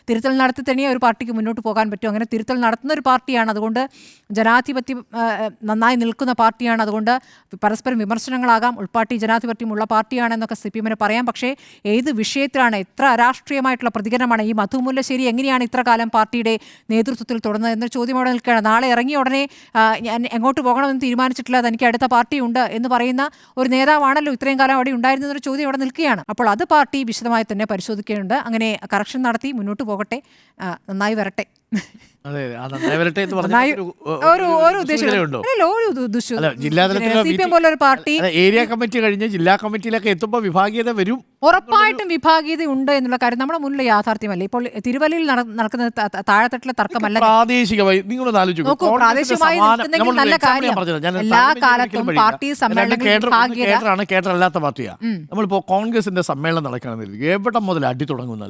തിരുത്തൽ നടത്തി തന്നെ ഒരു പാർട്ടിക്ക് മുന്നോട്ട് പോകാൻ പറ്റും. അങ്ങനെ തിരുത്തൽ നടത്തുന്ന ഒരു പാർട്ടിയാണ്, അതുകൊണ്ട് ജനാധിപത്യം നന്നായി നിൽക്കുന്ന പാർട്ടിയാണ്, അതുകൊണ്ട് പരസ്പരം വിമർശനങ്ങളാകാം, ഉൾപാർട്ടി ജനാധിപത്യമുള്ള പാർട്ടിയാണെന്നൊക്കെ CPM-ന് പറയാം. പക്ഷേ ഏത് വിഷയത്തിലാണ്, എത്ര അരാഷ്ട്രീയമായിട്ടുള്ള പ്രതികരണമാണ് ഈ മധു മുല്ലശ്ശേരി എങ്ങനെയാണ് ഇത്ര കാലം പാർട്ടിയുടെ നേതൃത്വത്തിൽ തുടർന്നത് എന്ന ചോദ്യം അവിടെ നിൽക്കുകയാണ്. നാളെ ഇറങ്ങിയ ഉടനെ ഞാൻ എങ്ങോട്ട് പോകണമെന്ന് തീരുമാനിച്ചിട്ടില്ല, തനിക്ക് അടുത്ത പാർട്ടിയുണ്ട് എന്ന് പറയുന്ന ഒരു നേതാവാണല്ലോ ഇത്രയും കാലം അവിടെ ഉണ്ടായിരുന്നൊരു ചോദ്യം അവിടെ നിൽക്കുകയാണ്. അപ്പോൾ അത് പാർട്ടി വിശദമായി തന്നെ പരിശോധിക്കേണ്ടതുണ്ട്. അങ്ങനെ കറക്ഷൻ നടത്തി മുന്നോട്ട് പോകട്ടെ, നന്നായി വരട്ടെ. ഏരിയ കമ്മിറ്റി കഴിഞ്ഞ് ജില്ലാ കമ്മിറ്റിയിലൊക്കെ എത്തുമ്പോൾ വിഭാഗീയത വരും, ഉറപ്പായിട്ടും വിഭാഗീയത ഉണ്ട് എന്നുള്ള കാര്യം നമ്മുടെ മുന്നിലെ യാഥാർത്ഥ്യമല്ല. ഇപ്പോൾ തിരുവല്ലയിൽ നടക്കുന്ന താഴെത്തട്ടിലെ തർക്കമല്ല, പ്രാദേശികമായി നിങ്ങൾ പ്രാദേശികമായി നിൽക്കുന്നെങ്കിൽ നല്ല കാര്യം. എല്ലാ കാലത്തും പാർട്ടി സമ്മേളനം കേട്ടല്ലാത്ത പാർട്ടിയാണ്. നമ്മളിപ്പോ കോൺഗ്രസിന്റെ സമ്മേളനം നടക്കുകയാണെന്ന് എവിടെ മുതൽ അടി തുടങ്ങുന്ന